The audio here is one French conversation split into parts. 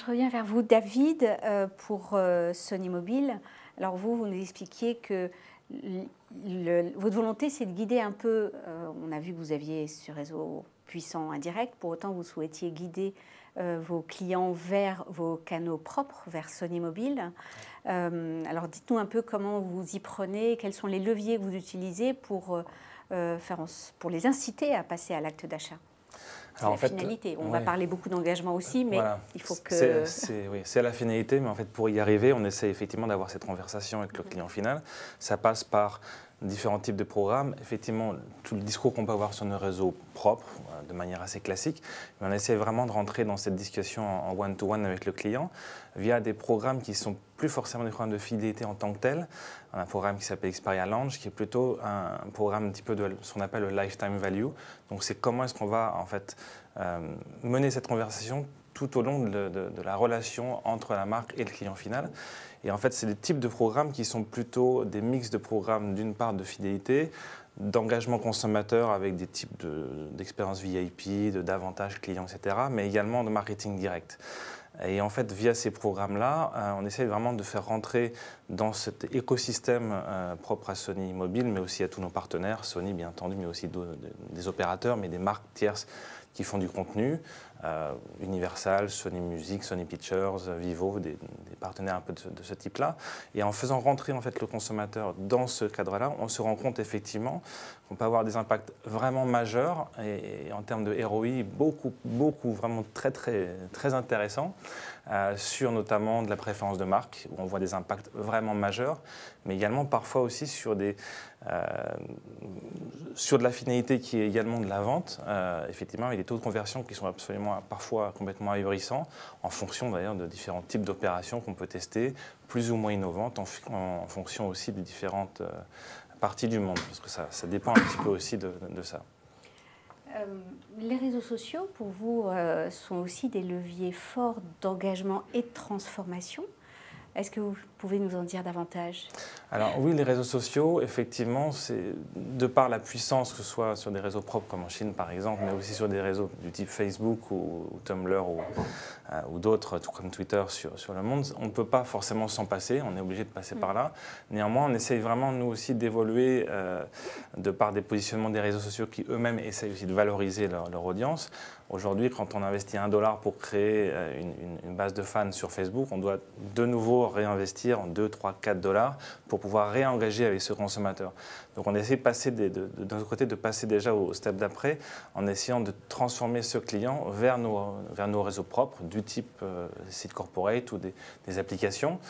Je reviens vers vous, David, pour Sony Mobile. Alors vous nous expliquiez que votre volonté, c'est de guider un peu, on a vu que vous aviez ce réseau puissant indirect, pour autant vous souhaitiez guider vos clients vers vos canaux propres, vers Sony Mobile. Alors dites-nous un peu comment vous y prenez, quels sont les leviers que vous utilisez pour les inciter à passer à l'acte d'achat. C'est la finalité. On va parler beaucoup d'engagement aussi, mais voilà, il faut que... C'est la finalité, mais en fait, pour y arriver, on essaie effectivement d'avoir cette conversation avec le client final. Ça passe par différents types de programmes. Effectivement, tout le discours qu'on peut avoir sur nos réseaux propres, de manière assez classique, mais on essaie vraiment de rentrer dans cette discussion en one-to-one avec le client via des programmes qui ne sont plus forcément des programmes de fidélité en tant que tel. On a un programme qui s'appelle Xperia Launch, qui est plutôt un programme un petit peu de ce qu'on appelle le lifetime value. Donc c'est comment est-ce qu'on va en fait mener cette conversation tout au long de la relation entre la marque et le client final. Et en fait, c'est des types de programmes qui sont plutôt des mix de programmes, d'une part de fidélité, d'engagement consommateur avec des types d'expériences VIP, d'avantages clients, etc., mais également de marketing direct. Et en fait, via ces programmes-là, on essaie vraiment de faire rentrer dans cet écosystème propre à Sony Mobile, mais aussi à tous nos partenaires, Sony bien entendu, mais aussi des opérateurs, mais des marques tierces qui font du contenu, Universal, Sony Music, Sony Pictures, Vivo, des partenaires un peu de ce type-là. Et en faisant rentrer en fait, le consommateur dans ce cadre-là, on se rend compte effectivement qu'on peut avoir des impacts vraiment majeurs et en termes de ROI, beaucoup, vraiment très intéressants sur notamment de la préférence de marque, où on voit des impacts vraiment majeurs, mais également parfois aussi sur de la finalité qui est également de la vente, effectivement, avec des taux de conversion qui sont absolument parfois complètement ahurissants, en fonction d'ailleurs de différents types d'opérations qu'on peut tester, plus ou moins innovantes, en fonction aussi des différentes parties du monde, parce que ça dépend un petit peu aussi de ça. Les réseaux sociaux, pour vous, sont aussi des leviers forts d'engagement et de transformation. Est-ce que vous pouvez nous en dire davantage? Alors oui, les réseaux sociaux, effectivement, c'est de par la puissance, que ce soit sur des réseaux propres comme en Chine par exemple, mais aussi sur des réseaux du type Facebook ou Tumblr ou d'autres, tout comme Twitter sur le monde, on ne peut pas forcément s'en passer, on est obligé de passer par là. Néanmoins, on essaye vraiment, nous aussi, d'évoluer de par des positionnements des réseaux sociaux qui eux-mêmes essayent aussi de valoriser leur audience. Aujourd'hui, quand on investit $1 pour créer une base de fans sur Facebook, on doit de nouveau réinvestir en 2, 3, 4 dollars pour pouvoir réengager avec ce consommateur. Donc on essaie de passer de notre côté de passer déjà au step d'après en essayant de transformer ce client vers nos réseaux propres du type site corporate ou des applications.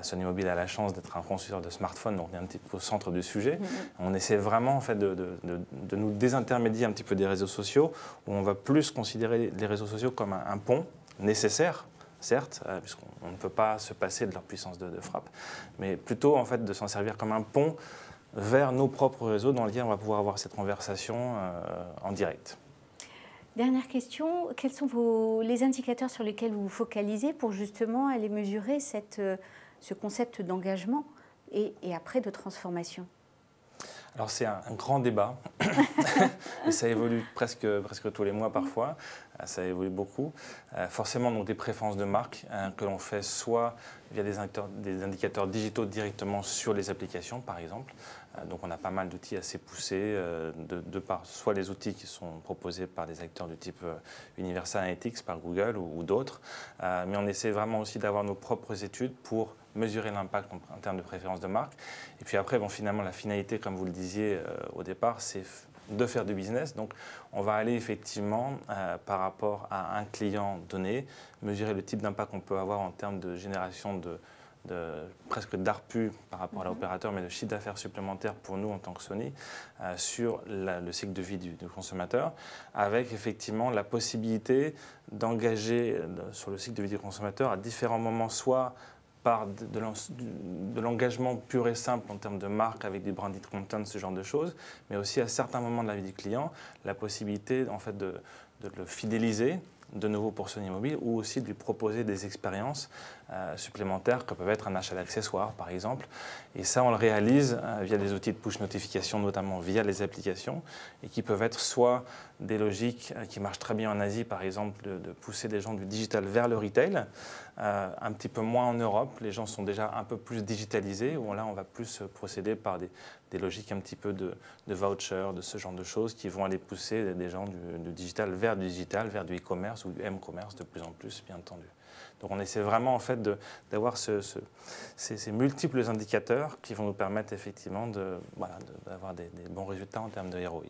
Sony Mobile a la chance d'être un constructeur de smartphones, donc on est un petit peu au centre du sujet. On essaie vraiment en fait, de nous désintermédier un petit peu des réseaux sociaux, où on va plus considérer les réseaux sociaux comme un pont nécessaire, certes, puisqu'on ne peut pas se passer de leur puissance de frappe, mais plutôt en fait, de s'en servir comme un pont vers nos propres réseaux dans lesquels on va pouvoir avoir cette conversation en direct. Dernière question, quels sont les indicateurs sur lesquels vous vous focalisez pour justement aller mesurer ce concept d'engagement et après de transformation? Alors c'est un grand débat, et ça évolue presque tous les mois parfois, ça évolue beaucoup. Forcément donc des préférences de marque que l'on fait soit via des indicateurs digitaux directement sur les applications par exemple. Donc on a pas mal d'outils assez poussés, de par soit les outils qui sont proposés par des acteurs du type Universal Analytics par Google ou d'autres, mais on essaie vraiment aussi d'avoir nos propres études pour mesurer l'impact en termes de préférence de marque. Et puis après, bon, finalement, la finalité, comme vous le disiez au départ, c'est de faire du business. Donc, on va aller effectivement, par rapport à un client donné, mesurer le type d'impact qu'on peut avoir en termes de génération presque d'ARPU par rapport à l'opérateur, mais de chiffre d'affaires supplémentaire pour nous en tant que Sony, sur le cycle de vie du consommateur, avec effectivement la possibilité d'engager sur le cycle de vie du consommateur à différents moments, soit par de l'engagement pur et simple en termes de marque avec des branded content, ce genre de choses, mais aussi à certains moments de la vie du client, la possibilité en fait de le fidéliser, de nouveau pour Sony Mobile, ou aussi de lui proposer des expériences supplémentaires que peuvent être un achat d'accessoires par exemple. Et ça on le réalise via des outils de push notification, notamment via les applications, et qui peuvent être soit des logiques qui marchent très bien en Asie par exemple, de pousser des gens du digital vers le retail, un petit peu moins en Europe, les gens sont déjà un peu plus digitalisés, où là on va plus procéder par des logiques un petit peu de vouchers, de ce genre de choses qui vont aller pousser des gens du digital, vers du e-commerce ou du m-commerce de plus en plus, bien entendu. Donc on essaie vraiment en fait d'avoir ces multiples indicateurs qui vont nous permettre effectivement d'avoir des bons résultats en termes de ROI.